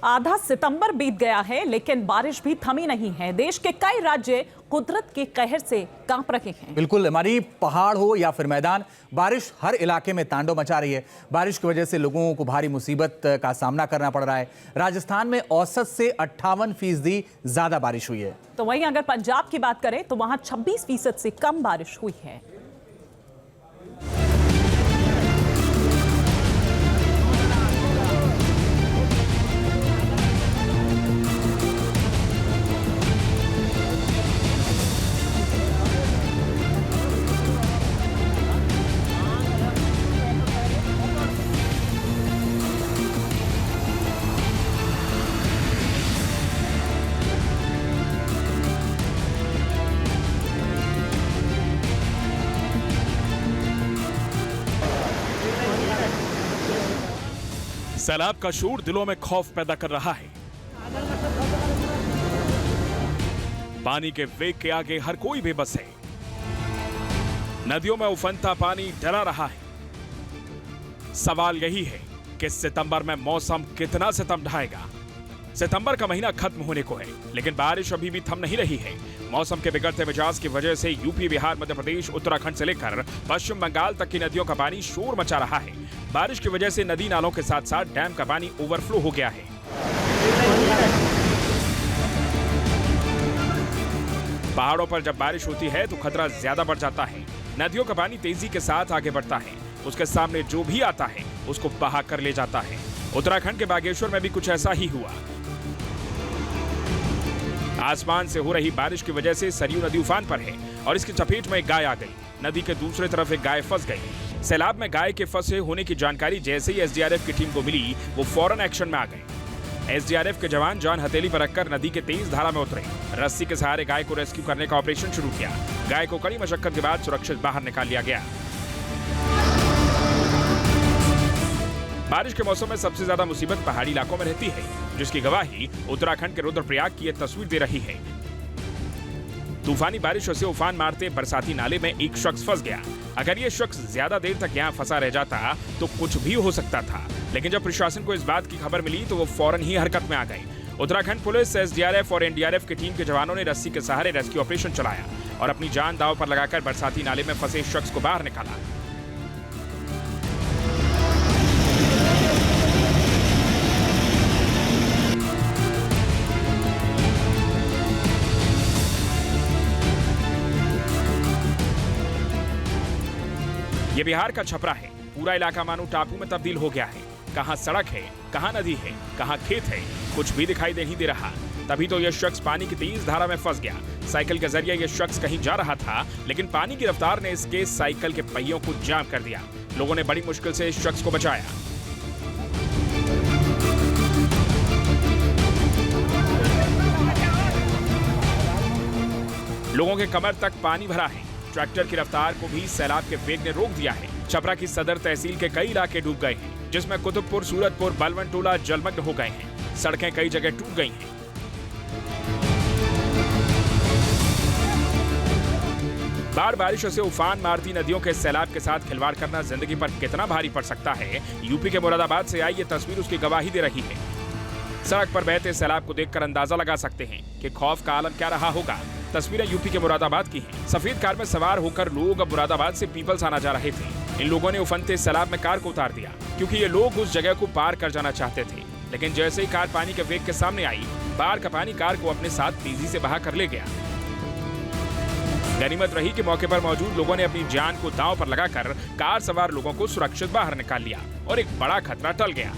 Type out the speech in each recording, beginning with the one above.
आधा सितंबर बीत गया है, लेकिन बारिश भी थमी नहीं है। देश के कई राज्य कुदरत के कहर से कांप रहे हैं। बिल्कुल, हमारी पहाड़ हो या फिर मैदान, बारिश हर इलाके में तांडव मचा रही है। बारिश की वजह से लोगों को भारी मुसीबत का सामना करना पड़ रहा है। राजस्थान में औसत से 58% ज्यादा बारिश हुई है। तो वहीं अगर पंजाब की बात करें तो वहां 26% से कम बारिश हुई है। सैलाब का शोर दिलों में खौफ पैदा कर रहा है। पानी के वेग के आगे हर कोई बेबस है। नदियों में उफनता पानी डरा रहा है। सवाल यही है कि सितंबर में मौसम कितना सितम ढाएगा। सितंबर का महीना खत्म होने को है, लेकिन बारिश अभी भी थम नहीं रही है। मौसम के बिगड़ते मिजाज की वजह से यूपी, बिहार, मध्य प्रदेश, उत्तराखंड से लेकर पश्चिम बंगाल तक की नदियों का पानी शोर मचा रहा है। बारिश की वजह से नदी नालों के साथ साथ डैम का पानी ओवरफ्लो हो गया है। पहाड़ों पर जब बारिश होती है तो खतरा ज्यादा बढ़ जाता है। नदियों का पानी तेजी के साथ आगे बढ़ता है। उसके सामने जो भी आता है उसको बहा कर ले जाता है। उत्तराखंड के बागेश्वर में भी कुछ ऐसा ही हुआ। आसमान से हो रही बारिश की वजह से सरयू नदी उफान पर है और इसकी चपेट में एक गाय आ गई। नदी के दूसरे तरफ एक गाय फंस गई। सैलाब में गाय के फंसे होने की जानकारी जैसे ही एसडीआरएफ की टीम को मिली, वो फौरन एक्शन में आ गए। एसडीआरएफ के जवान जान हथेली पर रखकर नदी के तेज धारा में उतरे। रस्सी के सहारे गाय को रेस्क्यू करने का ऑपरेशन शुरू किया। गाय को कड़ी मशक्कत के बाद सुरक्षित बाहर निकाल लिया गया। बारिश के मौसम में सबसे ज्यादा मुसीबत पहाड़ी इलाकों में रहती है, जिसकी गवाही उत्तराखंड के रुद्रप्रयाग की यह तस्वीर दे रही है। तूफानी बारिशों से उफान मारते बरसाती नाले में एक शख्स फंस गया। अगर ये शख्स ज्यादा देर तक यहाँ फंसा रह जाता तो कुछ भी हो सकता था, लेकिन जब प्रशासन को इस बात की खबर मिली तो वो फौरन ही हरकत में आ गई। उत्तराखंड पुलिस, एसडीआरएफ और एनडीआरएफ की टीम के जवानों ने रस्सी के सहारे रेस्क्यू ऑपरेशन चलाया और अपनी जान दांव पर लगाकर बरसाती नाले में फंसे शख्स को बाहर निकाला। ये बिहार का छपरा है। पूरा इलाका मानो टापू में तब्दील हो गया है। कहां सड़क है, कहां नदी है, कहां खेत है, कुछ भी दिखाई नहीं दे रहा। तभी तो यह शख्स पानी की तेज धारा में फंस गया। साइकिल के जरिए यह शख्स कहीं जा रहा था, लेकिन पानी की रफ्तार ने इसके साइकिल के पहियों को जाम कर दिया। लोगों ने बड़ी मुश्किल से इस शख्स को बचाया। लोगों के कमर तक पानी भरा है। ट्रैक्टर की रफ्तार को भी सैलाब के वेग ने रोक दिया है। छपरा की सदर तहसील के कई इलाके डूब गए हैं, जिसमें कुतुबपुर, सूरतपुर, बलवन टोला जलमग्न हो गए हैं। सड़कें कई जगह टूट गई हैं। बाढ़ बारिशों से उफान मारती नदियों के सैलाब के साथ खिलवाड़ करना जिंदगी पर कितना भारी पड़ सकता है, यूपी के मुरादाबाद से आई ये तस्वीर उसकी गवाही दे रही है। सड़क पर बहते सैलाब को देखकर अंदाजा लगा सकते हैं कि खौफ का आलम क्या रहा होगा। तस्वीरें यूपी के मुरादाबाद की हैं। सफेद कार में सवार होकर लोग अब मुरादाबाद से पीपल्स आना जा रहे थे। इन लोगों ने उफनते सैलाब में कार को उतार दिया, क्योंकि ये लोग उस जगह को पार कर जाना चाहते थे। लेकिन जैसे ही कार पानी के वेग के सामने आई, बाढ़ का पानी कार को अपने साथ तेजी से बहा कर ले गया। गनीमत रही कि मौके पर मौजूद लोगों ने अपनी जान को दांव पर लगाकर कार सवार लोगों को सुरक्षित बाहर निकाल लिया और एक बड़ा खतरा टल गया।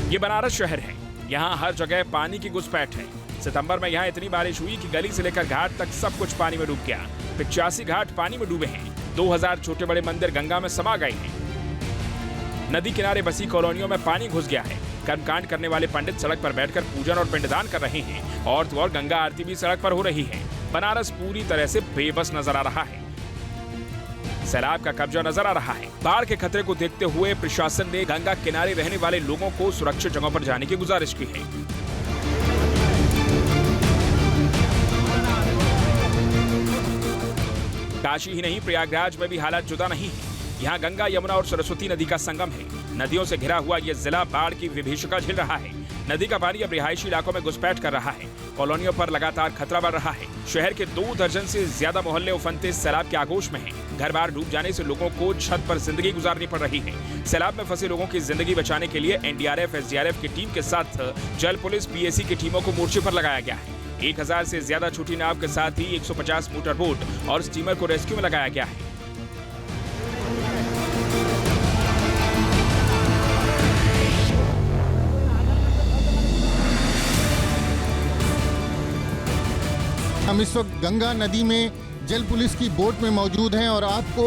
ये बनारस शहर है। यहाँ हर जगह पानी की घुसपैठ है। सितंबर में यहाँ इतनी बारिश हुई कि गली से लेकर घाट तक सब कुछ पानी में डूब गया। 85 घाट पानी में डूबे हैं। 2000 छोटे बड़े मंदिर गंगा में समा गए हैं। नदी किनारे बसी कॉलोनियों में पानी घुस गया है। कर्मकांड करने वाले पंडित सड़क पर बैठकर पूजन और पिंडदान कर रहे हैं और तो और गंगा आरती भी सड़क पर हो रही है। बनारस पूरी तरह से बेबस नजर आ रहा है। सैलाब का कब्जा नजर आ रहा है। बाढ़ के खतरे को देखते हुए प्रशासन ने गंगा किनारे रहने वाले लोगों को सुरक्षित जगहों पर जाने की गुजारिश की है। काशी ही नहीं, प्रयागराज में भी हालात जुदा नहीं है। यहाँ गंगा, यमुना और सरस्वती नदी का संगम है। नदियों से घिरा हुआ ये जिला बाढ़ की विभीषिका झेल रहा है। नदी का पानी अब रिहायशी इलाकों में घुसपैठ कर रहा है। कॉलोनियों पर लगातार खतरा बढ़ रहा है। शहर के 2 दर्जन से ज्यादा मोहल्ले उफनते सैलाब के आगोश में हैं। घर बार डूब जाने से लोगों को छत पर जिंदगी गुजारनी पड़ रही है। सैलाब में फंसे लोगों की जिंदगी बचाने के लिए एनडीआरएफ, एसडीआरएफ की टीम के साथ जल पुलिस, पीएसी की टीमों को मोर्चे पर लगाया गया है। 1000 से ज्यादा छोटी नाव के साथ ही 150 मोटर बोट और स्टीमर को रेस्क्यू में लगाया गया है। हम इस वक्त गंगा नदी में जल पुलिस की बोट में मौजूद हैं और आपको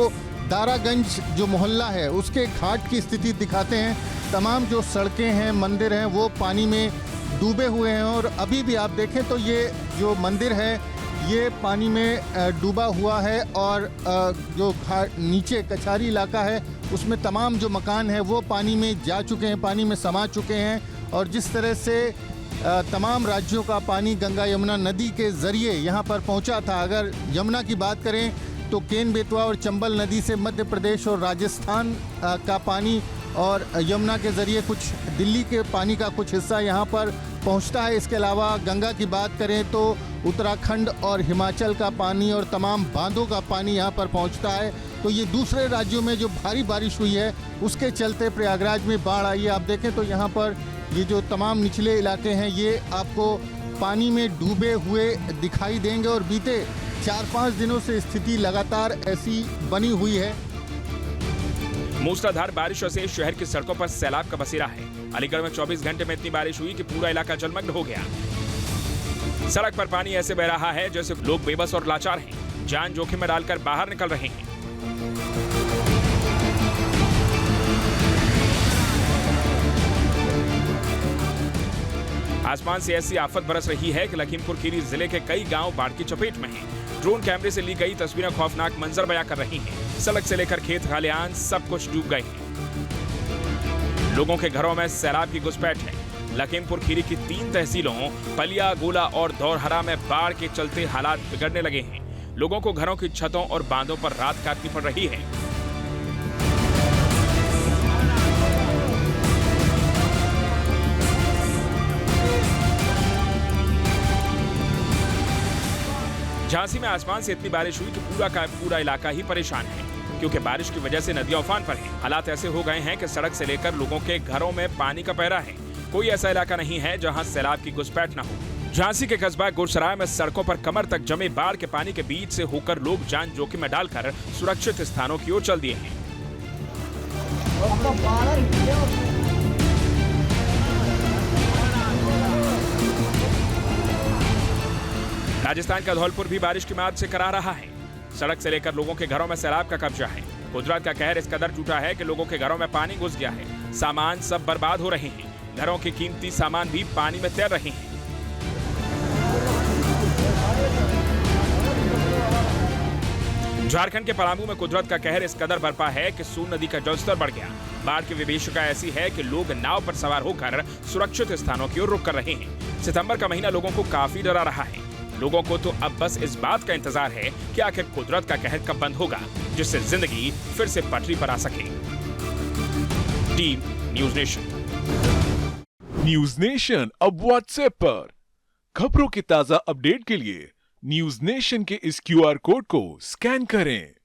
दारागंज जो मोहल्ला है उसके घाट की स्थिति दिखाते हैं। तमाम जो सड़कें हैं, मंदिर हैं, वो पानी में डूबे हुए हैं और अभी भी आप देखें तो ये जो मंदिर है ये पानी में डूबा हुआ है और जो घाट नीचे कछारी इलाका है उसमें तमाम जो मकान है वो पानी में जा चुके हैं, पानी में समा चुके हैं। और जिस तरह से तमाम राज्यों का पानी गंगा यमुना नदी के ज़रिए यहाँ पर पहुँचा था। अगर यमुना की बात करें तो केन बेतवा और चंबल नदी से मध्य प्रदेश और राजस्थान का पानी और यमुना के ज़रिए कुछ दिल्ली के पानी का कुछ हिस्सा यहाँ पर पहुँचता है। इसके अलावा गंगा की बात करें तो उत्तराखंड और हिमाचल का पानी और तमाम बांधों का पानी यहाँ पर पहुँचता है। तो ये दूसरे राज्यों में जो भारी बारिश हुई है उसके चलते प्रयागराज में बाढ़ आई है। आप देखें तो यहाँ पर ये जो तमाम निचले इलाके हैं ये आपको पानी में डूबे हुए दिखाई देंगे और बीते 4-5 दिनों से स्थिति लगातार ऐसी बनी हुई है। मूसलाधार बारिशों से शहर की सड़कों पर सैलाब का बसेरा है। अलीगढ़ में 24 घंटे में इतनी बारिश हुई कि पूरा इलाका जलमग्न हो गया। सड़क पर पानी ऐसे बह रहा है जैसे लोग बेबस और लाचार हैं, जान जोखिम में डालकर बाहर निकल रहे हैं। आसमान से ऐसी आफत बरस रही है कि लखीमपुर खीरी जिले के कई गांव बाढ़ की चपेट में हैं। ड्रोन कैमरे से ली गई तस्वीरें खौफनाक मंजर बयां कर रही हैं। सड़क से लेकर खेत खलिहान सब कुछ डूब गए हैं। लोगों के घरों में सैलाब की घुसपैठ है। लखीमपुर खीरी की 3 तहसीलों पलिया, गोला और दौरहरा में बाढ़ के चलते हालात बिगड़ने लगे हैं। लोगों को घरों की छतों और बांधों पर रात काटनी पड़ रही है। झांसी में आसमान से इतनी बारिश हुई कि पूरा का पूरा इलाका ही परेशान है, क्योंकि बारिश की वजह से नदियां उफान पर हैं। हालात ऐसे हो गए हैं कि सड़क से लेकर लोगों के घरों में पानी का पहरा है। कोई ऐसा इलाका नहीं है जहां सैलाब की घुसपैठ न हो। झांसी के कस्बा गुरसराय में सड़कों पर कमर तक जमे बाढ़ के पानी के बीच से होकर लोग जान जोखिम में डालकर सुरक्षित स्थानों की ओर चल दिए हैं। राजस्थान का धौलपुर भी बारिश की मार से करा रहा है। सड़क से लेकर लोगों के घरों में सैलाब का कब्जा है। कुदरत का कहर इस कदर टूटा है कि लोगों के घरों में पानी घुस गया है। सामान सब बर्बाद हो रहे हैं। घरों के कीमती सामान भी पानी में तैर रहे हैं। झारखंड के पलामू में कुदरत का कहर इस कदर बरपा है कि सोन नदी का जलस्तर बढ़ गया। बाढ़ की विभीषिका ऐसी है कि लोग नाव पर सवार होकर सुरक्षित स्थानों की ओर रुख कर रहे हैं। सितंबर का महीना लोगों को काफी डरा रहा है। लोगों को तो अब बस इस बात का इंतजार है कि आखिर कुदरत का कहर कब बंद होगा, जिससे जिंदगी फिर से पटरी पर आ सके। Team news nation. News nation अब व्हाट्सएप पर खबरों के ताजा अपडेट के लिए न्यूज नेशन के इस QR कोड को स्कैन करें।